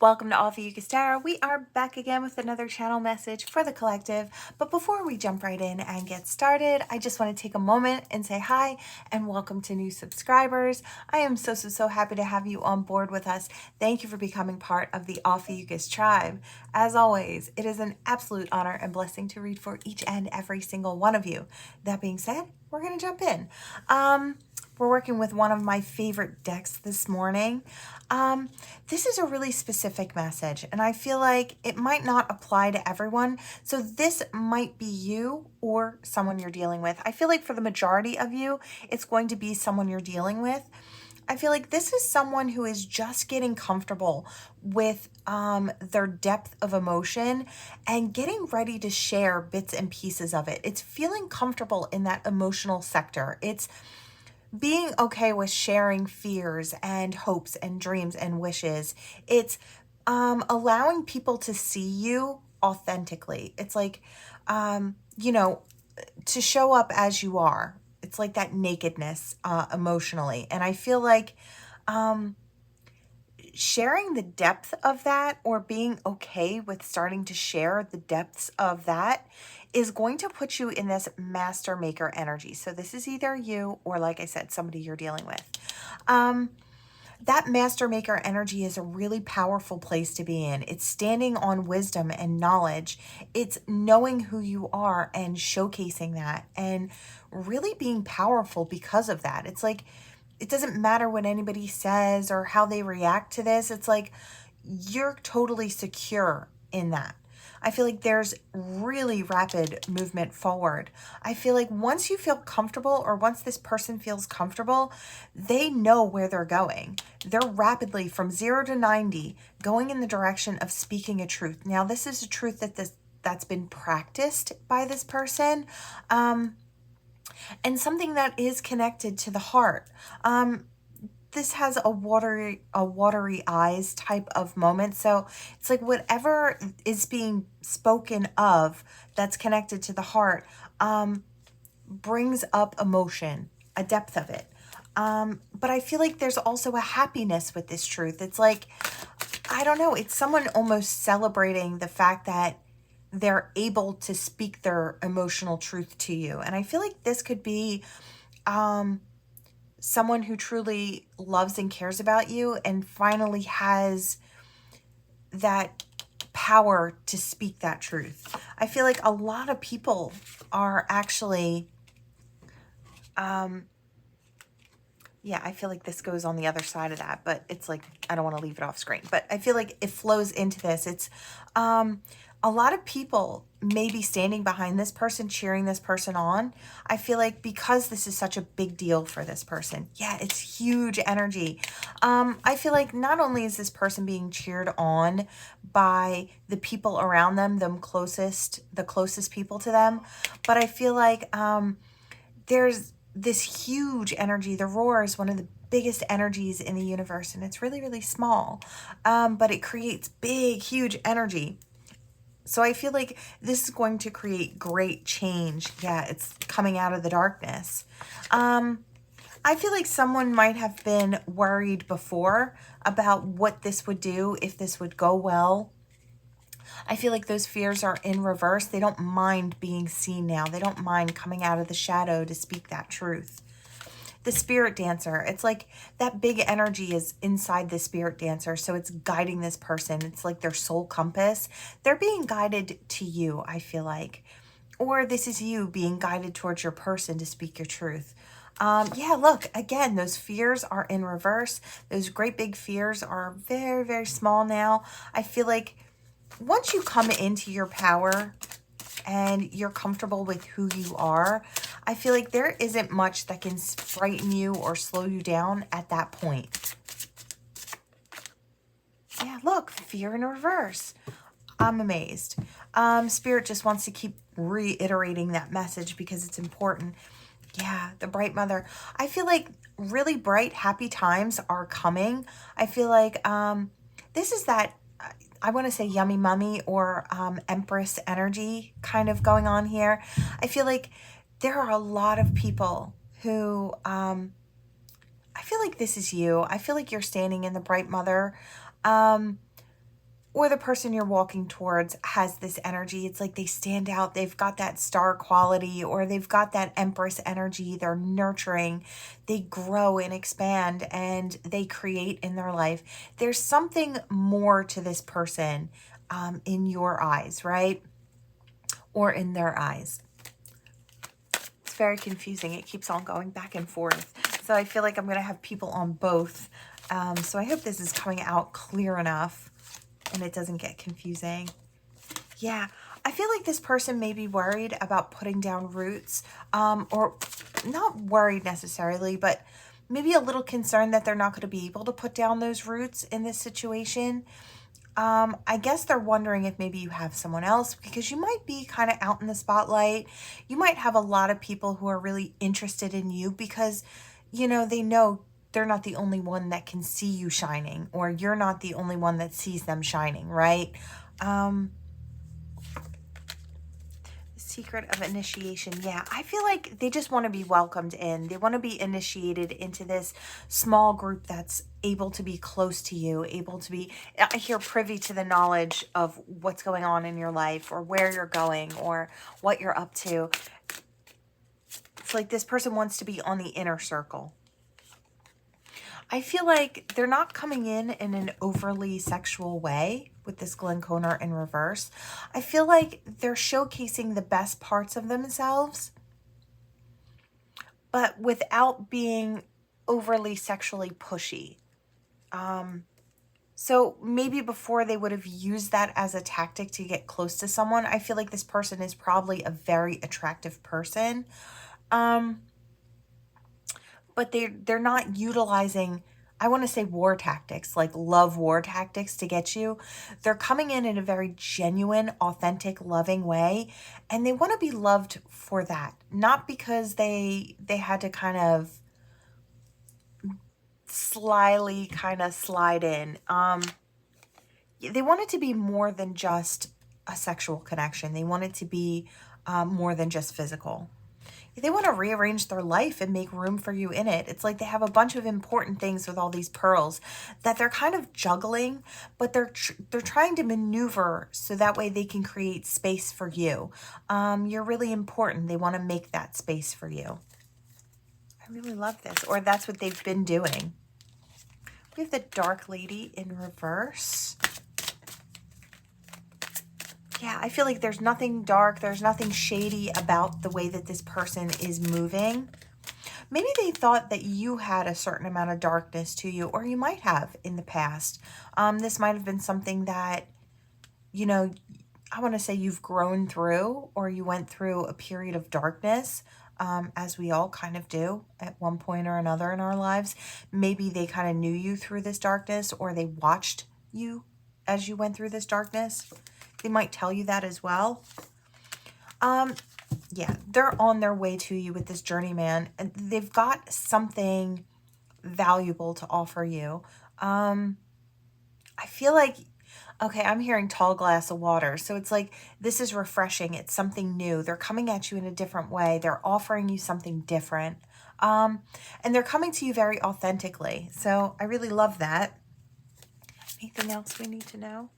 Welcome to Ophiuchus Tarot. We are back again with another channel message for the collective. But before we jump right in and get started, I just want to take a moment and say hi and welcome to new subscribers. I am so happy to have you on board with us. Thank you for becoming part of the Ophiuchus tribe. As always, it is an absolute honor and blessing to read for each and every single one of you. That being said, we're going to jump in. We're working with one of my favorite decks this morning. This is a really specific message, and I feel like it might not apply to everyone. So this might be you or someone you're dealing with. I feel like for the majority of you, it's going to be someone you're dealing with. I feel like this is someone who is just getting comfortable with their depth of emotion and getting ready to share bits and pieces of it. It's feeling comfortable in that emotional sector. It's being okay with sharing fears and hopes and dreams and wishes. It's allowing people to see you authentically. It's like, to show up as you are. It's like that nakedness emotionally. And I feel like sharing the depth of that, or being okay with starting to share the depths of that, is going to put you in this master maker energy. So this is either you or, like I said, somebody you're dealing with. That master maker energy is a really powerful place to be in. It's standing on wisdom and knowledge. It's knowing who you are and showcasing that and really being powerful because of that. It's like, it doesn't matter what anybody says or how they react to this. It's like you're totally secure in that. I feel like there's really rapid movement forward. I feel like once you feel comfortable, or once this person feels comfortable, they know where they're going. They're rapidly from 0 to 90 going in the direction of speaking a truth. Now, this is a truth that's been practiced by this person. And something that is connected to the heart. This has a watery eyes type of moment. So it's like whatever is being spoken of that's connected to the heart brings up emotion, a depth of it. But I feel like there's also a happiness with this truth. It's like, I don't know, it's someone almost celebrating the fact that they're able to speak their emotional truth to you. And I feel like this could be someone who truly loves and cares about you and finally has that power to speak that truth. I feel like a lot of people are actually, I feel like this goes on the other side of that, but it's like, I don't want to leave it off screen, but I feel like it flows into this. It's, a lot of people may be standing behind this person, cheering this person on. I feel like because this is such a big deal for this person. Yeah, it's huge energy. I feel like not only is this person being cheered on by the people around them, the closest people to them, but I feel like there's this huge energy. The roar is one of the biggest energies in the universe, and it's really small, but it creates big, huge energy. So I feel like this is going to create great change. Yeah, it's coming out of the darkness. I feel like someone might have been worried before about what this would do, if this would go well. I feel like those fears are in reverse. They don't mind being seen now. They don't mind coming out of the shadow to speak that truth. The spirit dancer, it's like that big energy is inside the spirit dancer, so it's guiding this person. It's like their soul compass. They're being guided to you, I feel like, or this is you being guided towards your person to speak your truth. Look, again, those fears are in reverse. Those great big fears are very small now. I feel like once you come into your power and you're comfortable with who you are, I feel like there isn't much that can frighten you or slow you down at that point. Yeah, look, fear in reverse. I'm amazed. Spirit just wants to keep reiterating that message because it's important. Yeah, the bright mother. I feel like really bright, happy times are coming. I feel like this is that, I want to say yummy mummy or empress energy kind of going on here. I feel like there are a lot of people who, I feel like this is you. I feel like you're standing in the bright mother. or the person you're walking towards has this energy. It's like they stand out. They've got that star quality, or they've got that empress energy. They're nurturing. They grow and expand, and they create in their life. There's something more to this person in your eyes, right? Or in their eyes. It's very confusing. It keeps on going back and forth. So I feel like I'm going to have people on both. So I hope this is coming out clear enough and it doesn't get confusing. Yeah, I feel like this person may be worried about putting down roots, or not worried necessarily, but maybe a little concerned that they're not going to be able to put down those roots in this situation. I guess they're wondering if maybe you have someone else, because you might be kind of out in the spotlight. You might have a lot of people who are really interested in you because, you know they're not the only one that can see you shining, or you're not the only one that sees them shining, right? Secret of initiation. Yeah, I feel like they just want to be welcomed in. They want to be initiated into this small group that's able to be close to you, able to be, I hear, privy to the knowledge of what's going on in your life, or where you're going, or what you're up to. It's like this person wants to be on the inner circle. I feel like they're not coming in an overly sexual way with this Glenconer in reverse. I feel like they're showcasing the best parts of themselves, but without being overly sexually pushy. So maybe before they would have used that as a tactic to get close to someone, I feel like this person is probably a very attractive person. But they're not utilizing, I want to say, war tactics, like love war tactics to get you. They're coming in a very genuine, authentic, loving way, and they want to be loved for that, not because they had to kind of slyly kind of slide in. They want it to be more than just a sexual connection. They want it to be more than just physical. They want to rearrange their life and make room for you in it. It's like they have a bunch of important things with all these pearls that they're kind of juggling, but they're trying to maneuver so that way they can create space for you. You're really important. They want to make that space for you. I really love this, or that's what they've been doing. We have the Dark Lady in reverse. Yeah, I feel like there's nothing dark, there's nothing shady about the way that this person is moving. Maybe they thought that you had a certain amount of darkness to you, or you might have in the past. This might have been something that, I want to say you've grown through, or you went through a period of darkness, as we all kind of do at one point or another in our lives. Maybe they kind of knew you through this darkness, or they watched you as you went through this darkness. They might tell you that as well. Yeah, they're on their way to you with this journeyman, and they've got something valuable to offer you. I feel like, okay, I'm hearing tall glass of water. So it's like, this is refreshing. It's something new. They're coming at you in a different way. They're offering you something different. And they're coming to you very authentically. So I really love that. Anything else we need to know?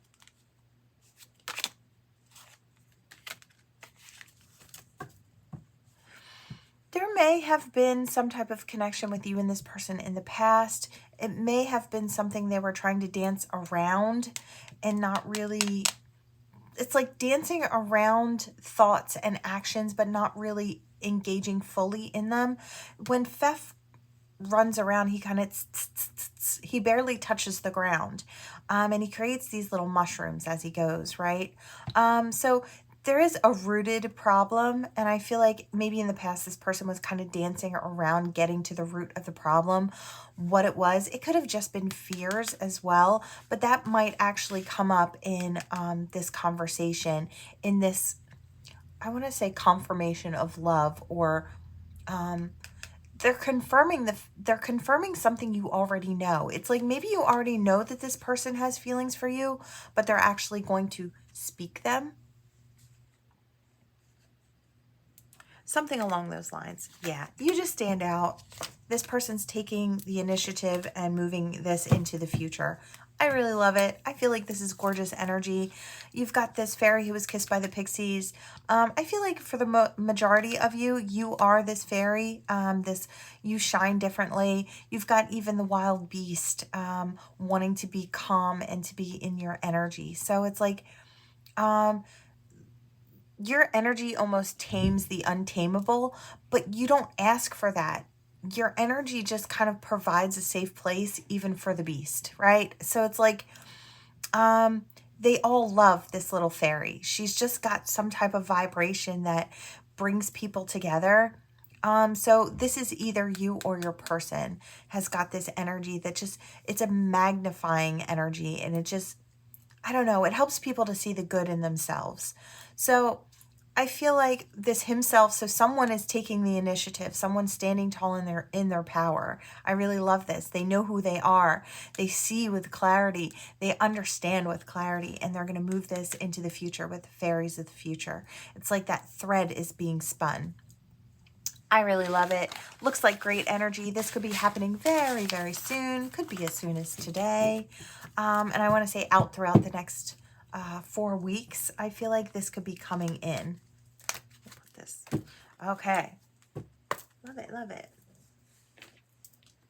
There may have been some type of connection with you and this person in the past. It may have been something they were trying to dance around and not really. It's like dancing around thoughts and actions, but not really engaging fully in them. When Fef runs around, he kind of, he barely touches the ground. And he creates these little mushrooms as he goes, right? So there is a rooted problem, and I feel like maybe in the past this person was kind of dancing around getting to the root of the problem, what it was. It could have just been fears as well, but that might actually come up in this conversation, in this, I want to say, confirmation of love, or they're confirming something you already know. It's like maybe you already know that this person has feelings for you, but they're actually going to speak them. Something along those lines. Yeah, you just stand out. This person's taking the initiative and moving this into the future. I really love it. I feel like this is gorgeous energy. You've got this fairy who was kissed by the pixies. I feel like for the majority of you, you are this fairy. You shine differently. You've got even the wild beast wanting to be calm and to be in your energy. So it's like your energy almost tames the untamable, but you don't ask for that. Your energy just kind of provides a safe place even for the beast, right? So it's like they all love this little fairy. She's just got some type of vibration that brings people together. So this is either you or your person has got this energy that just, it's a magnifying energy, and it just, I don't know, it helps people to see the good in themselves. So I feel like this himself, so someone is taking the initiative, someone's standing tall in their power. I really love this. They know who they are. They see with clarity. They understand with clarity, and they're going to move this into the future with the fairies of the future. It's like that thread is being spun. I really love it. Looks like great energy. This could be happening very, very soon. Could be as soon as today. And I want to say out throughout the next 4 weeks. I feel like this could be coming in. We'll put this. Okay. Love it, love it.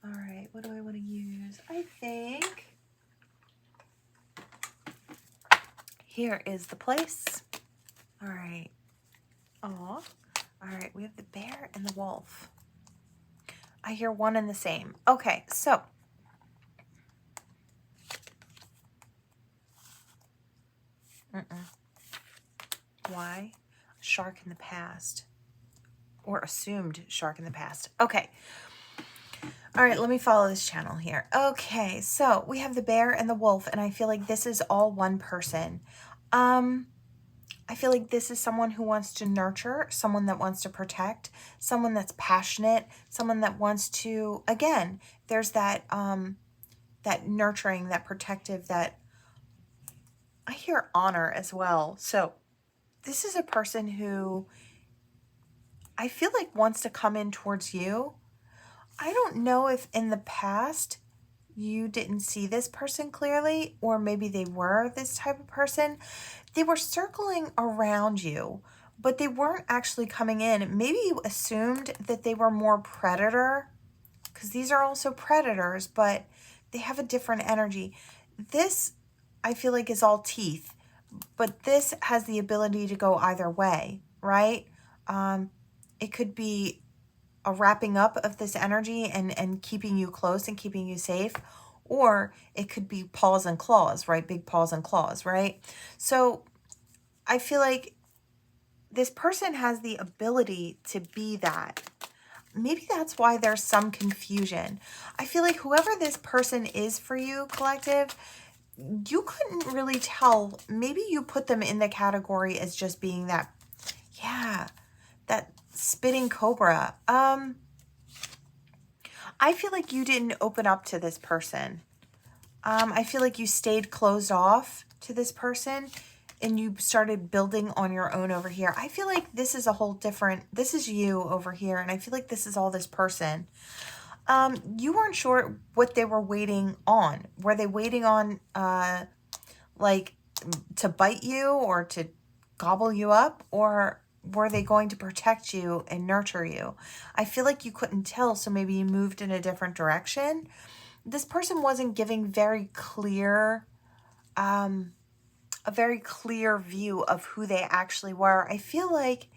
All right, what do I want to use? I think here is the place. All right. Aw. All right, we have the bear and the wolf. I hear one and the same. Okay, so why? Shark in the past. Or assumed shark in the past. Okay. All right, let me follow this channel here. Okay, so we have the bear and the wolf, and I feel like this is all one person. I feel like this is someone who wants to nurture, someone that wants to protect, someone that's passionate, someone that wants to, again, there's that that nurturing, that protective, that I hear honor as well. So this is a person who I feel like wants to come in towards you. I don't know if in the past you didn't see this person clearly, or maybe they were this type of person. They were circling around you, but they weren't actually coming in. Maybe you assumed that they were more predator, because these are also predators, but they have a different energy. This, I feel like, is all teeth, but this has the ability to go either way, right? It could be a wrapping up of this energy and keeping you close and keeping you safe, or it could be paws and claws, right? Big paws and claws, right? So I feel like this person has the ability to be that. Maybe that's why there's some confusion. I feel like whoever this person is for you, collective, you couldn't really tell. Maybe you put them in the category as just being that, yeah, that spitting cobra. I feel like you didn't open up to this person. I feel like you stayed closed off to this person and you started building on your own over here. I feel like this is a whole different, this is you over here, and I feel like this is all this person. You weren't sure what they were waiting on. Were they waiting on, like, to bite you or to gobble you up, or were they going to protect you and nurture you? I feel like you couldn't tell, so maybe you moved in a different direction. This person wasn't giving very clear, a very clear view of who they actually were. I feel like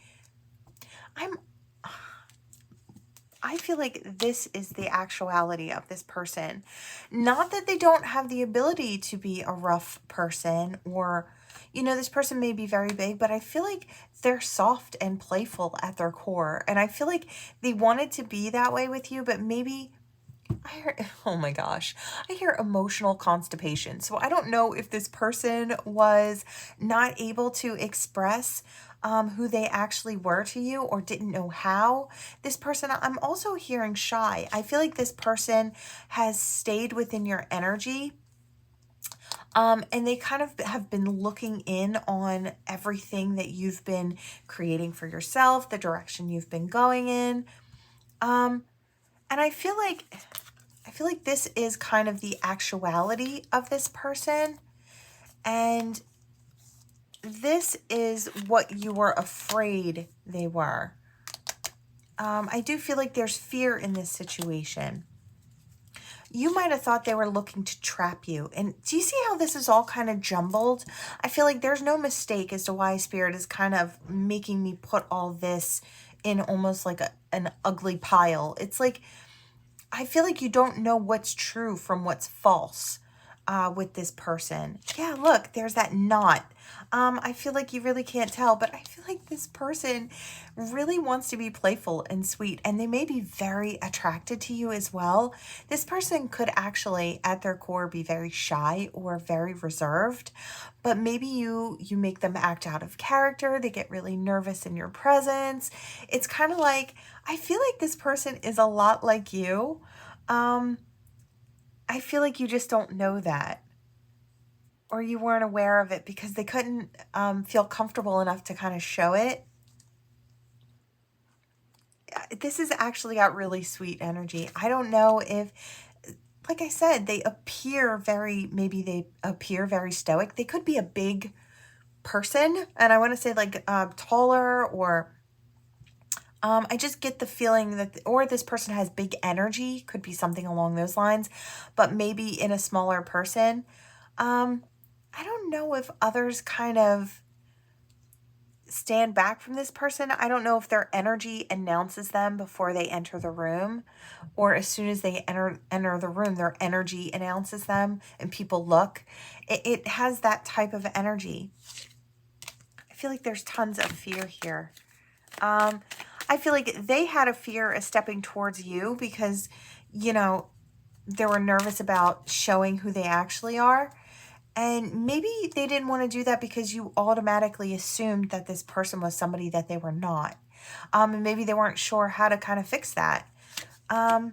this is the actuality of this person. Not that they don't have the ability to be a rough person, or, you know, this person may be very big, but I feel like they're soft and playful at their core. And I feel like they wanted to be that way with you, but maybe I hear, oh my gosh, I hear emotional constipation. So I don't know if this person was not able to express who they actually were to you, or didn't know how. This person, I'm also hearing shy. I feel like this person has stayed within your energy. And they kind of have been looking in on everything that you've been creating for yourself, the direction you've been going in. And I feel like I feel like this is kind of the actuality of this person. And this is what you were afraid they were. I do feel like there's fear in this situation. You might have thought they were looking to trap you. And do you see how this is all kind of jumbled? I feel like there's no mistake as to why Spirit is kind of making me put all this in almost like an ugly pile. It's like, I feel like you don't know what's true from what's false with this person. Yeah, look, there's that knot. I feel like you really can't tell, but I feel like this person really wants to be playful and sweet, and they may be very attracted to you as well. This person could actually, at their core, be very shy or very reserved, but maybe you make them act out of character. They get really nervous in your presence. It's kind of like, I feel like this person is a lot like you. I feel like you just don't know that, or you weren't aware of it because they couldn't feel comfortable enough to kind of show it. This has actually got really sweet energy. I don't know if, like I said, they appear very, maybe they appear very stoic. They could be a big person, and I want to say like taller, or I just get the feeling that, or this person has big energy, could be something along those lines, but maybe in a smaller person. I don't know if others kind of stand back from this person. I don't know if their energy announces them before they enter the room, or as soon as they enter the room, their energy announces them and people look. It has that type of energy. I feel like there's tons of fear here. I feel like they had a fear of stepping towards you because, you know, they were nervous about showing who they actually are. And maybe they didn't want to do that because you automatically assumed that this person was somebody that they were not. And maybe they weren't sure how to kind of fix that. I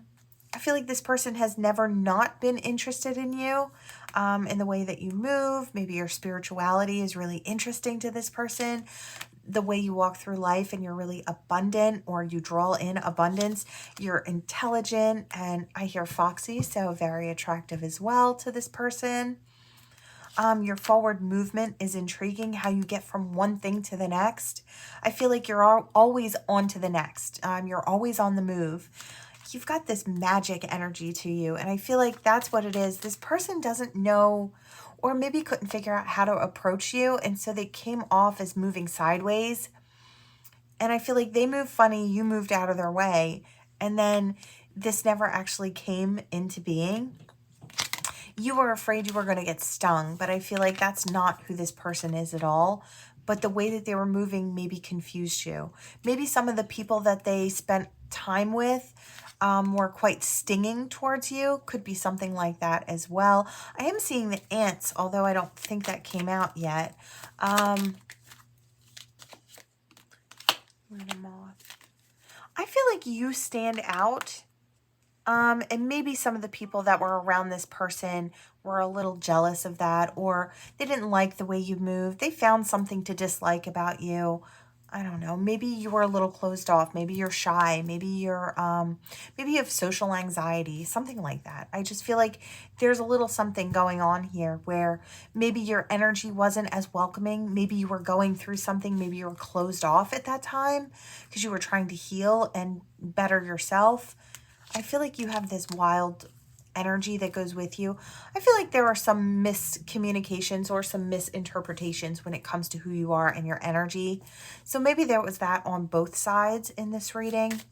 feel like this person has never not been interested in you, in the way that you move. Maybe your spirituality is really interesting to this person. The way you walk through life, and you're really abundant, or you draw in abundance. You're intelligent, and I hear foxy, so very attractive as well to this person. Your forward movement is intriguing, how you get from one thing to the next. I feel like you're always on to the next. You're always on the move. You've got this magic energy to you, and I feel like that's what it is. This person doesn't know, or maybe couldn't figure out how to approach you, and so they came off as moving sideways. And I feel like they moved funny, you moved out of their way, and then this never actually came into being. You were afraid you were going to get stung, but I feel like that's not who this person is at all. But the way that they were moving maybe confused you. Maybe some of the people that they spent time with were quite stinging towards you. Could be something like that as well. I am seeing the ants, although I don't think that came out yet. Moth. I feel like you stand out. And maybe some of the people that were around this person were a little jealous of that, or they didn't like the way you moved. They found something to dislike about you. I don't know. Maybe you were a little closed off. Maybe you're shy. Maybe maybe you have social anxiety, something like that. I just feel like there's a little something going on here where maybe your energy wasn't as welcoming. Maybe you were going through something. Maybe you were closed off at that time because you were trying to heal and better yourself. I feel like you have this wild energy that goes with you. I feel like there are some miscommunications or some misinterpretations when it comes to who you are and your energy. So maybe there was that on both sides in this reading.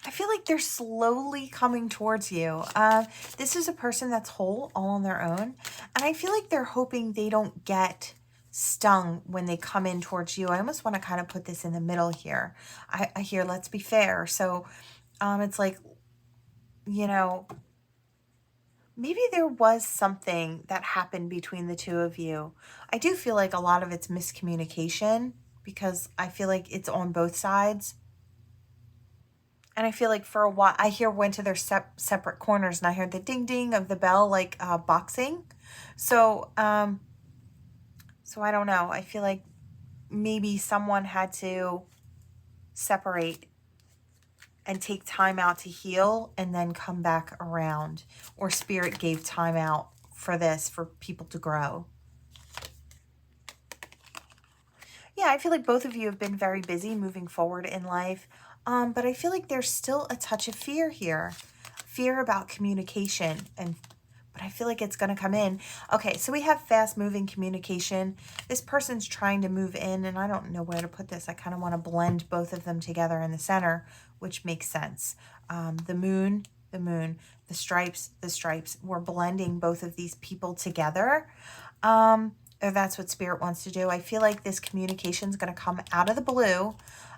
I feel like they're slowly coming towards you. This is a person that's whole, all on their own. And I feel like they're hoping they don't get stung when they come in towards you. I almost want to kind of put this in the middle here. I hear, let's be fair. So it's like, you know, maybe there was something that happened between the two of you. I do feel like a lot of it's miscommunication because I feel like it's on both sides. And I feel like for a while, I hear went to their separate corners, and I heard the ding ding of the bell, like boxing. So, so I don't know. I feel like maybe someone had to separate. and take time out to heal and then come back around. Or Spirit gave time out for this, for people to grow. Yeah, I feel like both of you have been very busy moving forward in life. But I feel like there's still a touch of fear here. Fear about communication. But I feel like it's going to come in. Okay, so we have fast-moving communication. This person's trying to move in, and I don't know where to put this. I kind of want to blend both of them together in the center, which makes sense. The moon, the stripes, the stripes. We're blending both of these people together. Or that's what Spirit wants to do. I feel like this communication is going to come out of the blue.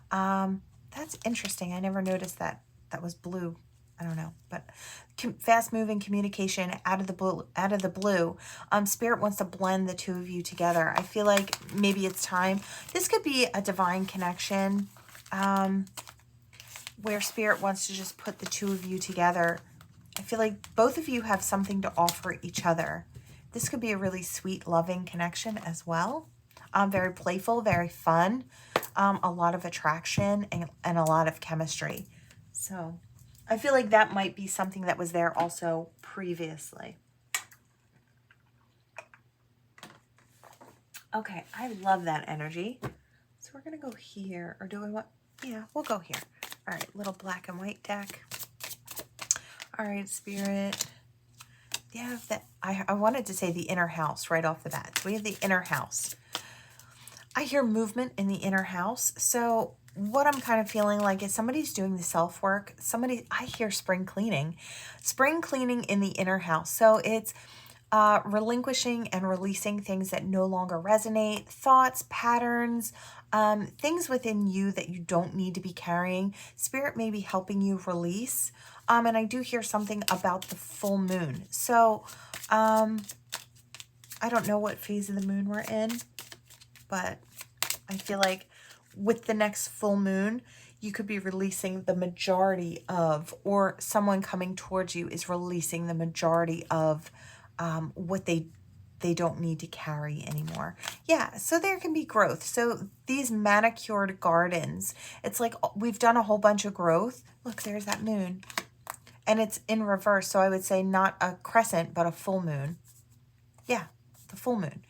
That's interesting. I never noticed that was blue. I don't know, but fast-moving communication out of the blue. Spirit wants to blend the two of you together. I feel like maybe it's time. This could be a divine connection, where Spirit wants to just put the two of you together. I feel like both of you have something to offer each other. This could be a really sweet, loving connection as well. Very playful, very fun. A lot of attraction and a lot of chemistry. So I feel like that might be something that was there also previously. Okay, I love that energy. So we're going to go here. Or do we want... Yeah, we'll go here. All right, little black and white deck. All right, Spirit. Yeah, that I wanted to say the inner house right off the bat. So we have the inner house. I hear movement in the inner house. So what I'm kind of feeling like is somebody's doing the self-work. I hear spring cleaning. Spring cleaning in the inner house. So it's relinquishing and releasing things that no longer resonate, thoughts, patterns, things within you that you don't need to be carrying. Spirit may be helping you release. And I do hear something about the full moon. So I don't know what phase of the moon we're in, but I feel like with the next full moon, you could be releasing the majority of, or someone coming towards you is releasing the majority of what they don't need to carry anymore. Yeah, so there can be growth. So these manicured gardens, it's like we've done a whole bunch of growth. Look, there's that moon. And it's in reverse, so I would say not a crescent, but a full moon. Yeah, the full moon.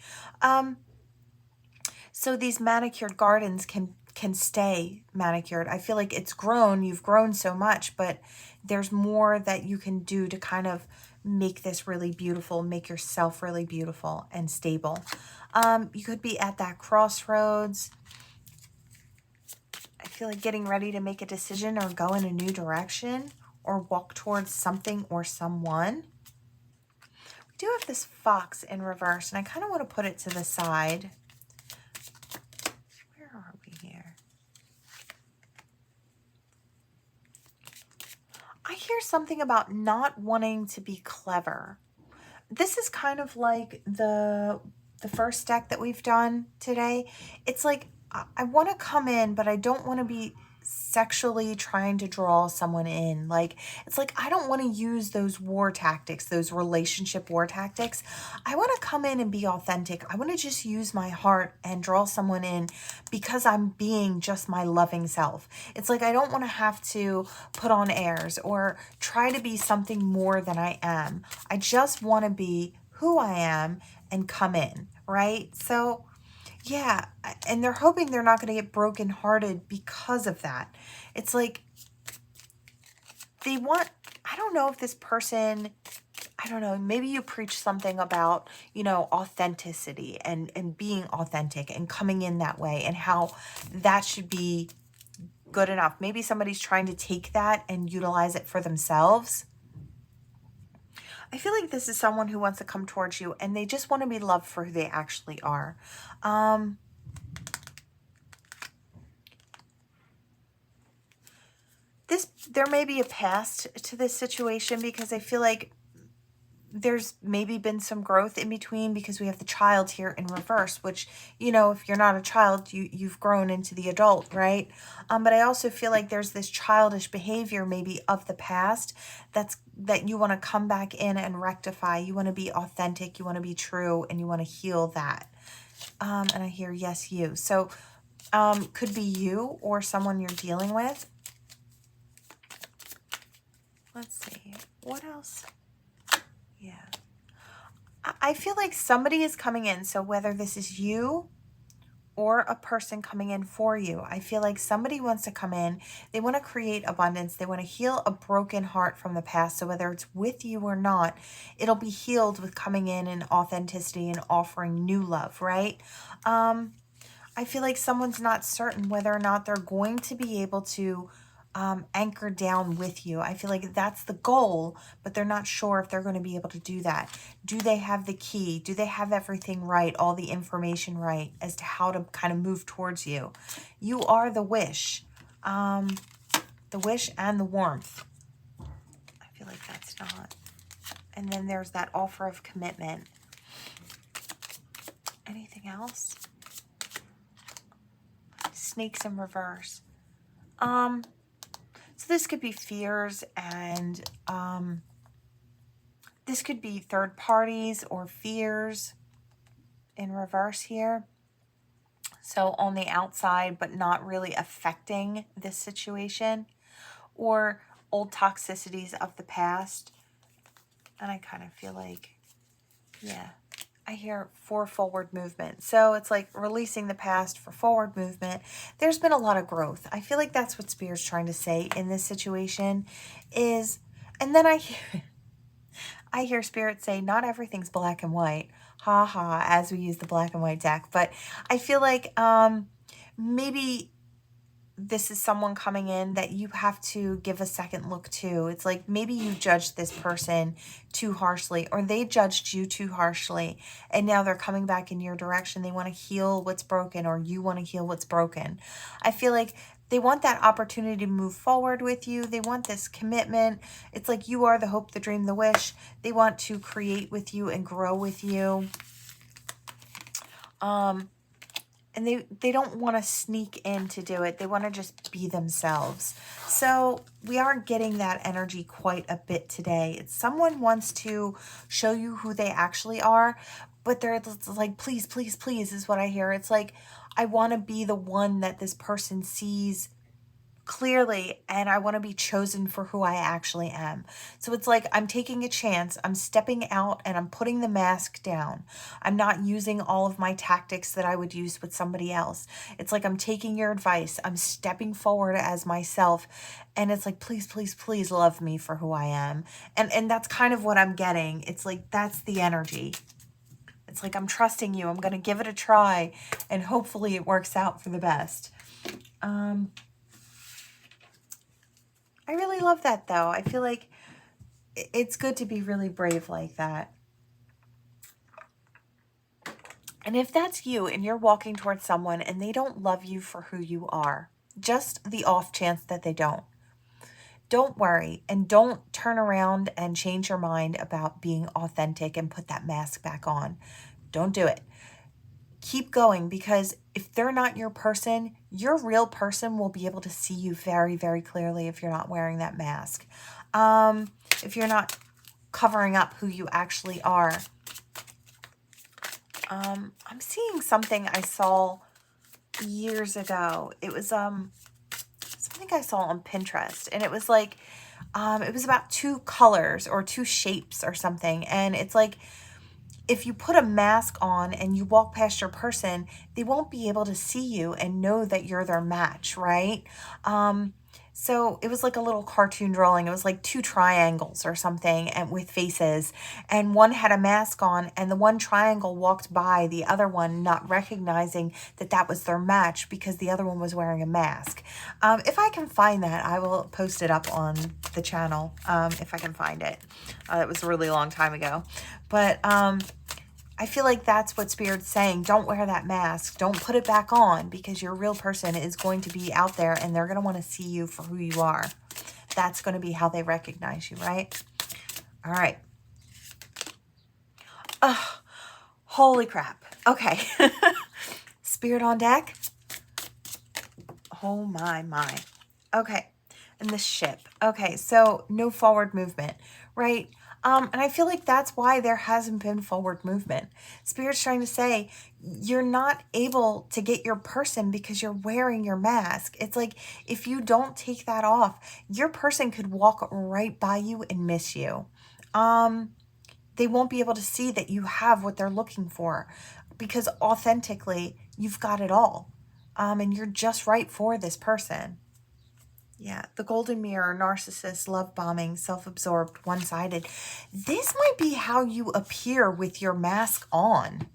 So these manicured gardens can stay manicured. I feel like it's grown. You've grown so much, but there's more that you can do to kind of make this really beautiful, make yourself really beautiful and stable. You could be at that crossroads. I feel like getting ready to make a decision or go in a new direction or walk towards something or someone. We do have this fox in reverse, and I kind of want to put it to the side. Where are we here? I hear something about not wanting to be clever. This is kind of like the first deck that we've done today. It's like I want to come in, but I don't want to be sexually trying to draw someone in. Like, it's like I don't want to use those war tactics, those relationship war tactics. I want to come in and be authentic. I want to just use my heart and draw someone in because I'm being just my loving self. It's like I don't want to have to put on airs or try to be something more than I am. I just want to be who I am and come in, right? So yeah, and they're hoping they're not going to get brokenhearted because of that. It's like they want, I don't know if this person, I don't know, maybe you preach something about, you know, authenticity and being authentic and coming in that way and how that should be good enough. Maybe somebody's trying to take that and utilize it for themselves. I feel like this is someone who wants to come towards you and they just want to be loved for who they actually are. There may be a past to this situation because I feel like there's maybe been some growth in between because we have the child here in reverse, which, you know, if you're not a child, you've grown into the adult, right? But I also feel like there's this childish behavior maybe of the past that you want to come back in and rectify. You want to be authentic, you want to be true, and you want to heal that. And I hear, yes, you. So could be you or someone you're dealing with. Let's see. What else? Yeah. I feel like somebody is coming in. So whether this is you or a person coming in for you, I feel like somebody wants to come in. They want to create abundance. They want to heal a broken heart from the past. So whether it's with you or not, it'll be healed with coming in and authenticity and offering new love, right? I feel like someone's not certain whether or not they're going to be able to anchor down with you. I feel like that's the goal, but they're not sure if they're going to be able to do that. Do they have the key? Do they have everything right, all the information right as to how to kind of move towards you? You are the wish and the warmth. I feel like that's not. And then there's that offer of commitment. Anything else? Snakes in reverse. So this could be fears, and this could be third parties or fears in reverse here. So on the outside, but not really affecting this situation, or old toxicities of the past. And I kind of feel like, yeah, I hear for forward movement. So it's like releasing the past for forward movement. There's been a lot of growth. I feel like that's what Spirit's trying to say in this situation is, and then I hear Spirit say, not everything's black and white. Ha ha, as we use the black and white deck. But I feel like maybe this is someone coming in that you have to give a second look to. It's like maybe you judged this person too harshly, or they judged you too harshly, and now they're coming back in your direction. They want to heal what's broken, or you want to heal what's broken. I feel like they want that opportunity to move forward with you. They want this commitment. It's like you are the hope, the dream, the wish. They want to create with you and grow with you. And they don't want to sneak in to do it. They want to just be themselves. So we are getting that energy quite a bit today. It's someone wants to show you who they actually are, but they're like, please, please, please is what I hear. It's like, I want to be the one that this person sees clearly, and I want to be chosen for who I actually am. So it's like I'm taking a chance, I'm stepping out, and I'm putting the mask down. I'm not using all of my tactics that I would use with somebody else. It's like I'm taking your advice, I'm stepping forward as myself, and it's like, please, please, please love me for who I am. And that's kind of what I'm getting. It's like that's the energy. It's like I'm trusting you, I'm going to give it a try, and hopefully it works out for the best. I really love that, though. I feel like it's good to be really brave like that. And if that's you and you're walking towards someone and they don't love you for who you are, just the off chance that they don't worry, and don't turn around and change your mind about being authentic and put that mask back on. Don't do it. Keep going, because if they're not your person, your real person will be able to see you very, very clearly if you're not wearing that mask. If you're not covering up who you actually are. I'm seeing something I saw years ago. It was something I saw on Pinterest, and it was like it was about two colors or two shapes or something, and it's like if you put a mask on and you walk past your person, they won't be able to see you and know that you're their match, right? So it was like a little cartoon drawing. It was like two triangles or something, and with faces, and one had a mask on, and the one triangle walked by the other one, not recognizing that that was their match because the other one was wearing a mask. If I can find that, I will post it up on the channel if I can find it. It was a really long time ago, but I feel like that's what Spirit's saying. Don't wear that mask. Don't put it back on, because your real person is going to be out there and they're going to want to see you for who you are. That's going to be how they recognize you, right? All right. Oh, holy crap. Okay. Spirit on deck. Oh my. Okay. And the ship. Okay. So no forward movement, right? And I feel like that's why there hasn't been forward movement. Spirit's trying to say you're not able to get your person because you're wearing your mask. It's like if you don't take that off, your person could walk right by you and miss you. They won't be able to see that you have what they're looking for because authentically you've got it all. And you're just right for this person. Yeah, the golden mirror, narcissist, love bombing, self-absorbed, one-sided. This might be how you appear with your mask on.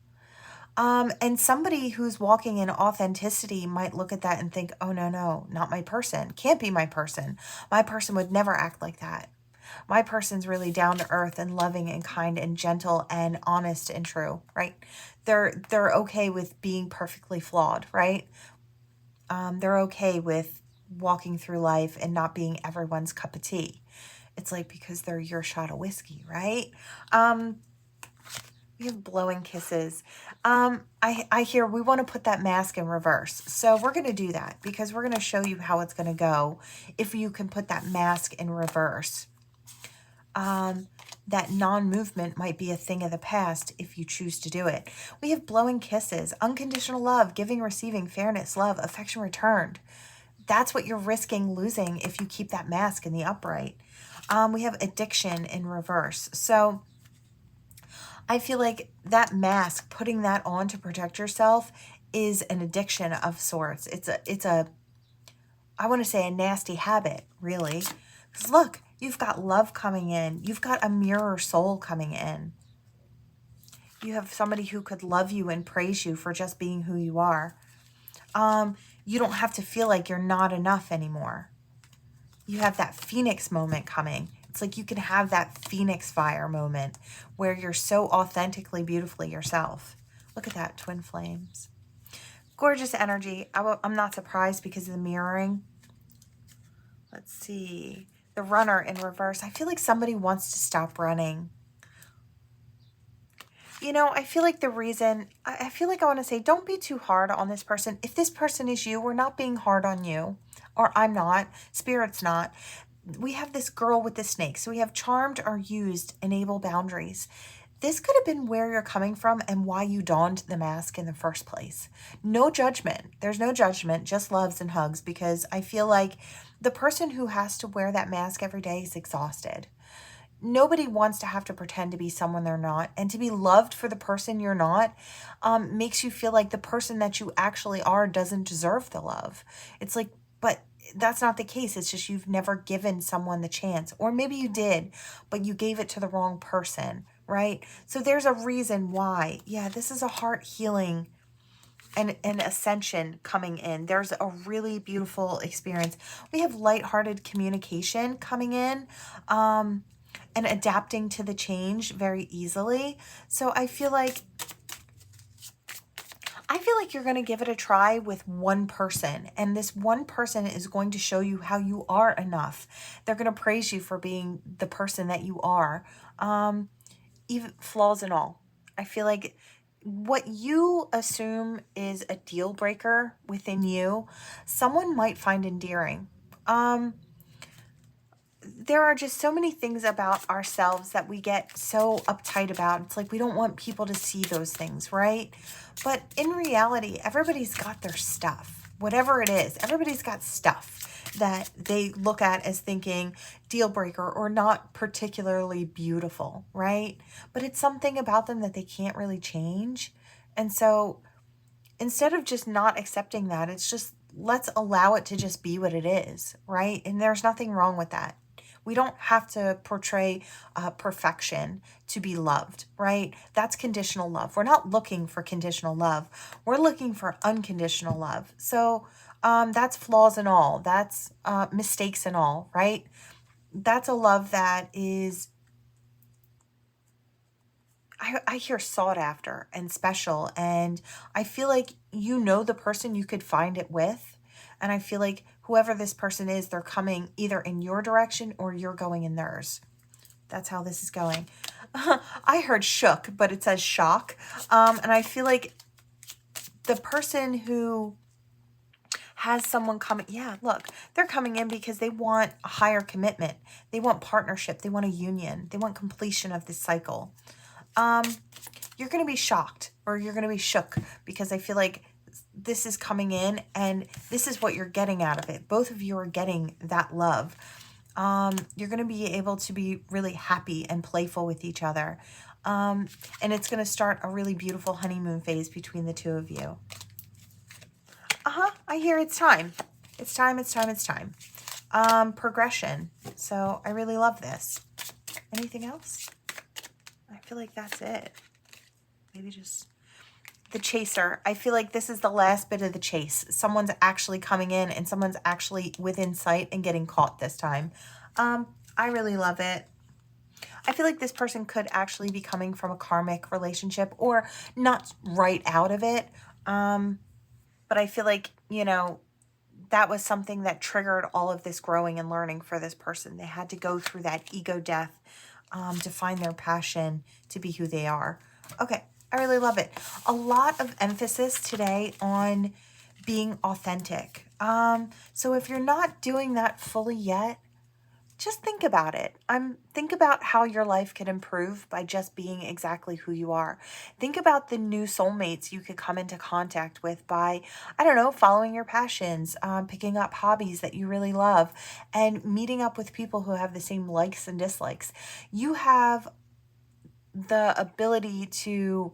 And somebody who's walking in authenticity might look at that and think, oh, no, not my person. Can't be my person. My person would never act like that. My person's really down to earth and loving and kind and gentle and honest and true, right? They're okay with being perfectly flawed, right? They're okay with walking through life and not being everyone's cup of tea. It's like because they're your shot of whiskey, right? We have blowing kisses. I hear we want to put that mask in reverse. So we're going to do that because we're going to show you how it's going to go if you can put that mask in reverse. That non-movement might be a thing of the past if you choose to do it. We have blowing kisses, unconditional love, giving, receiving, fairness, love, affection returned. That's what you're risking losing if you keep that mask in the upright. We have addiction in reverse. So I feel like that mask, putting that on to protect yourself, is an addiction of sorts. It's a I want to say a nasty habit, really. Because look, you've got love coming in. You've got a mirror soul coming in. You have somebody who could love you and praise you for just being who you are. You don't have to feel like you're not enough anymore. You have that phoenix moment coming. It's like you can have that phoenix fire moment where you're so authentically, beautifully yourself. Look at that, twin flames. Gorgeous energy. I'm not surprised because of the mirroring. Let's see. The runner in reverse. I feel like somebody wants to stop running. You know, I feel like the reason, I feel like I want to say, don't be too hard on this person. If this person is you, we're not being hard on you. Or I'm not. Spirit's not. We have this girl with the snake. So we have charmed or used, enable boundaries. This could have been where you're coming from and why you donned the mask in the first place. No judgment. There's no judgment, just loves and hugs, because I feel like the person who has to wear that mask every day is exhausted. Nobody wants to have to pretend to be someone they're not, and to be loved for the person you're not makes you feel like the person that you actually are doesn't deserve the love. It's like, but that's not the case. It's just you've never given someone the chance, or maybe you did, but you gave it to the wrong person, right? So there's a reason why. Yeah, this is a heart healing and an ascension coming in. There's a really beautiful experience. We have lighthearted communication coming in. And adapting to the change very easily. So I feel like you're going to give it a try with one person, and this one person is going to show you how you are enough. They're going to praise you for being the person that you are, even flaws and all. I feel like what you assume is a deal breaker within you, someone might find endearing. There are just so many things about ourselves that we get so uptight about. It's like we don't want people to see those things, right? But in reality, everybody's got their stuff. Whatever it is, everybody's got stuff that they look at as thinking deal breaker or not particularly beautiful, right? But it's something about them that they can't really change. And so instead of just not accepting that, it's just let's allow it to just be what it is, right? And there's nothing wrong with that. We don't have to portray perfection to be loved, right? That's conditional love. We're not looking for conditional love. We're looking for unconditional love. So that's flaws and all. That's mistakes and all, right? That's a love that is, I hear sought after and special. And I feel like you know the person you could find it with. And I feel like whoever this person is, they're coming either in your direction or you're going in theirs. That's how this is going. I heard shook, but it says shock. And I feel like the person who has someone coming. Yeah, look, they're coming in because they want a higher commitment. They want partnership. They want a union. They want completion of this cycle. You're going to be shocked, or you're going to be shook, because I feel like this is coming in and this is what you're getting out of it. Both of you are getting that love. You're going to be able to be really happy and playful with each other. And it's going to start a really beautiful honeymoon phase between the two of you. I hear it's time. It's time, it's time, it's time. Progression. So I really love this. Anything else? I feel like that's it. Maybe just the chaser. I feel like this is the last bit of the chase. Someone's actually coming in and someone's actually within sight and getting caught this time. I really love it. I feel like this person could actually be coming from a karmic relationship, or not right out of it. But I feel like, you know, that was something that triggered all of this growing and learning for this person. They had to go through that ego death to find their passion, to be who they are. Okay, I really love it. A lot of emphasis today on being authentic. So if you're not doing that fully yet, just think about it. Think about how your life could improve by just being exactly who you are. Think about the new soulmates you could come into contact with by, I don't know, following your passions, picking up hobbies that you really love, and meeting up with people who have the same likes and dislikes. You have the ability to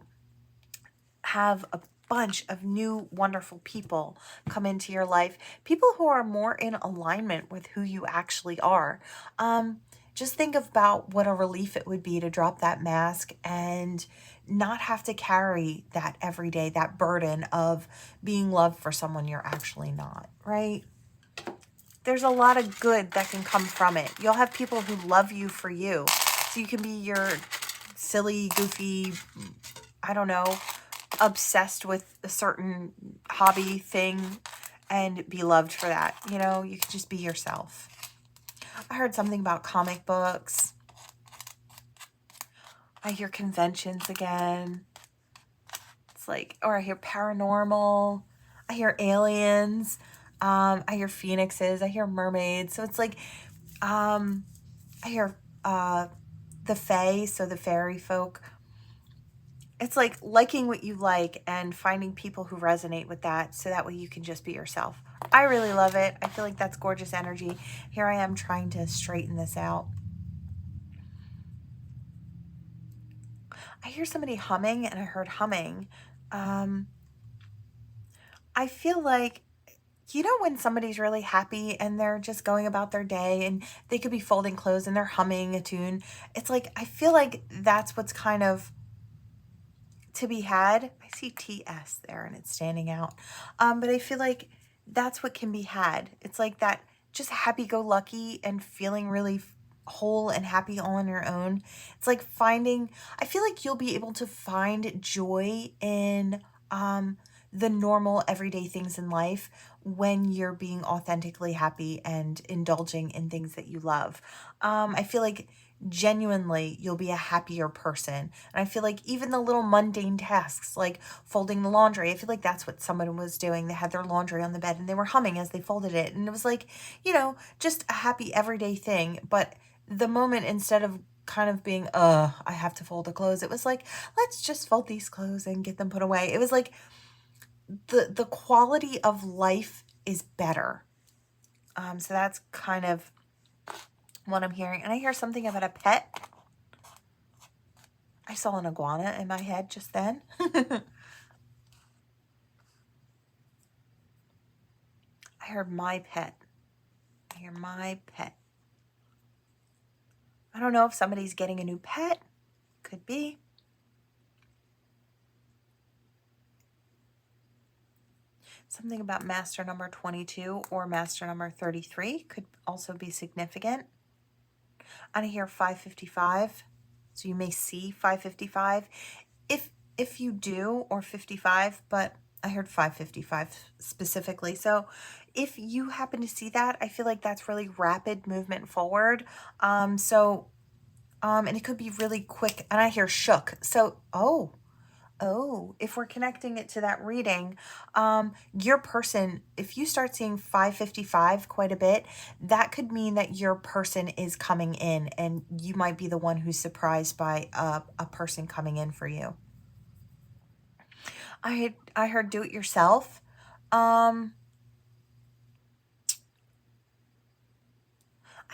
have a bunch of new wonderful people come into your life, people who are more in alignment with who you actually are. Just think about what a relief it would be to drop that mask and not have to carry that every day, that burden of being loved for someone you're actually not, right? There's a lot of good that can come from it. You'll have people who love you for you. So you can be your silly, goofy, I don't know, obsessed with a certain hobby thing and be loved for that. You know, you can just be yourself. I heard something about comic books. I hear conventions again. It's like, or I hear paranormal. I hear aliens. I hear phoenixes. I hear mermaids. So it's like, I hear the fae, so the fairy folk. It's like liking what you like and finding people who resonate with that, so that way you can just be yourself. I really love it. I feel like that's gorgeous energy. Here I am trying to straighten this out. I hear somebody humming, and I heard humming. I feel like, you know, when somebody's really happy and they're just going about their day and they could be folding clothes and they're humming a tune. It's like, I feel like that's what's kind of to be had. I see TS there and it's standing out. But I feel like that's what can be had. It's like that just happy-go-lucky and feeling really whole and happy all on your own. It's like finding, I feel like you'll be able to find joy in the normal everyday things in life when you're being authentically happy and indulging in things that you love. I feel like genuinely you'll be a happier person. And I feel like even the little mundane tasks like folding the laundry, I feel like that's what someone was doing. They had their laundry on the bed and they were humming as they folded it. And it was like, you know, just a happy everyday thing. But the moment, instead of kind of being, I have to fold the clothes, it was like, let's just fold these clothes and get them put away. It was like the quality of life is better. So that's kind of what I'm hearing. And I hear something about a pet. I saw an iguana in my head just then. I heard my pet. I hear my pet. I don't know if somebody's getting a new pet. Could be. Something about master number 22 or master number 33 could also be significant. And I hear 555. So you may see 555. If you do, or 55, but I heard 555 specifically. So if you happen to see that, I feel like that's really rapid movement forward. And it could be really quick. And I hear shook. So, Oh, if we're connecting it to that reading, your person, if you start seeing 555 quite a bit, that could mean that your person is coming in and you might be the one who's surprised by a person coming in for you. I heard do it yourself. I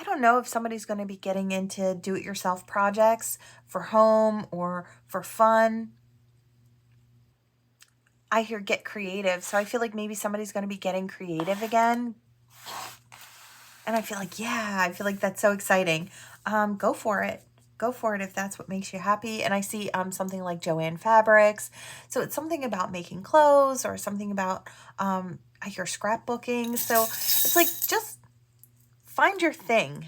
don't know if somebody's going to be getting into do-it-yourself projects for home or for fun. I hear get creative. So I feel like maybe somebody's going to be getting creative again. And I feel like, yeah, I feel like that's so exciting. Go for it. Go for it if that's what makes you happy. And I see something like Joanne Fabrics. So it's something about making clothes or something about, I hear scrapbooking. So it's like, just find your thing.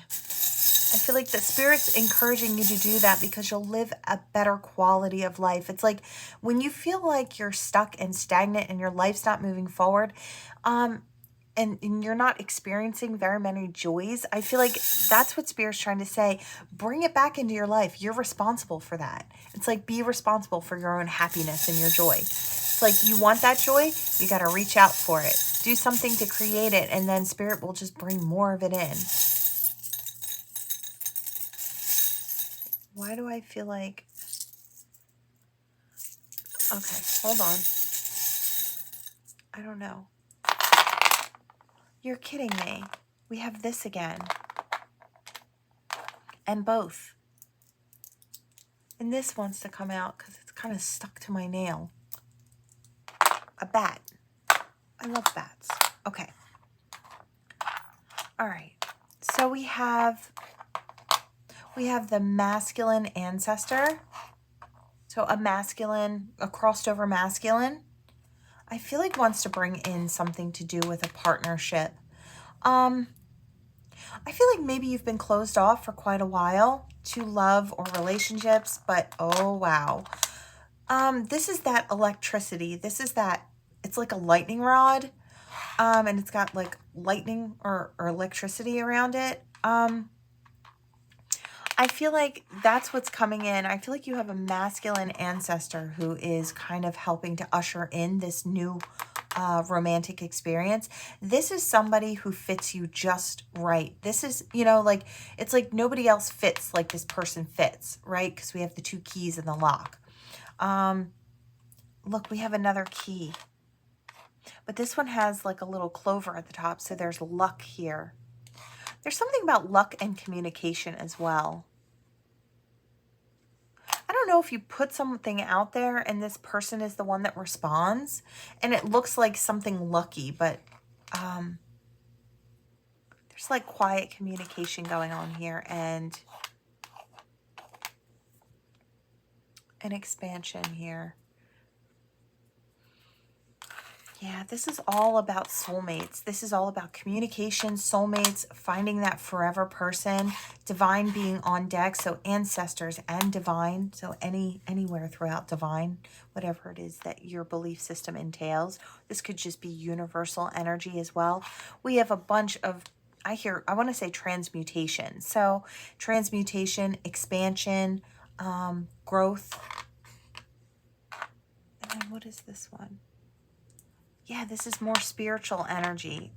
I feel like the Spirit's encouraging you to do that because you'll live a better quality of life. It's like when you feel like you're stuck and stagnant and your life's not moving forward, and you're not experiencing very many joys, I feel like that's what Spirit's trying to say. Bring it back into your life. You're responsible for that. It's like be responsible for your own happiness and your joy. It's like you want that joy, you got to reach out for it. Do something to create it, and then Spirit will just bring more of it in. Why do I feel like... Okay, hold on. I don't know. You're kidding me. We have this again. And both. And this wants to come out because it's kind of stuck to my nail. A bat. I love bats. Okay. All right. So we have the masculine ancestor. So a crossed over masculine, I feel like wants to bring in something to do with a partnership. I feel like maybe you've been closed off for quite a while to love or relationships, but oh wow. This is that electricity. This is that, it's like a lightning rod. And it's got like lightning or electricity around it. I feel like that's what's coming in. I feel like you have a masculine ancestor who is kind of helping to usher in this new romantic experience. This is somebody who fits you just right. This is, like, it's like nobody else fits like this person fits, right? Because we have the 2 keys in the lock. Look, we have another key. But this one has like a little clover at the top, so there's luck here. There's something about luck and communication as well. I don't know if you put something out there and this person is the one that responds and it looks like something lucky, but there's like quiet communication going on here and an expansion here. Yeah, this is all about soulmates. This is all about communication, soulmates, finding that forever person, divine being on deck. So ancestors and divine. So anywhere throughout divine, whatever it is that your belief system entails. This could just be universal energy as well. We have a bunch of, I want to say transmutation. So transmutation, expansion, growth. And then what is this one? Yeah, this is more spiritual energy.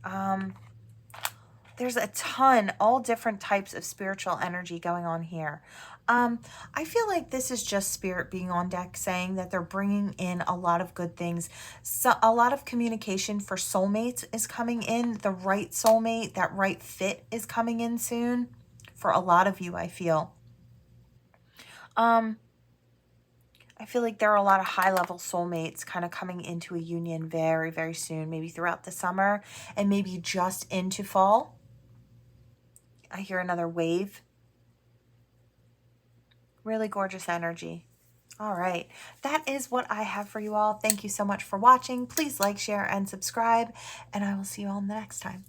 There's a ton, all different types of spiritual energy going on here. I feel like this is just Spirit being on deck saying that they're bringing in a lot of good things. So a lot of communication for soulmates is coming in. The right soulmate, that right fit is coming in soon for a lot of you, I feel. I feel like there are a lot of high-level soulmates kind of coming into a union very, very soon, maybe throughout the summer and maybe just into fall. I hear another wave. Really gorgeous energy. All right. That is what I have for you all. Thank you so much for watching. Please like, share, and subscribe, and I will see you all next time.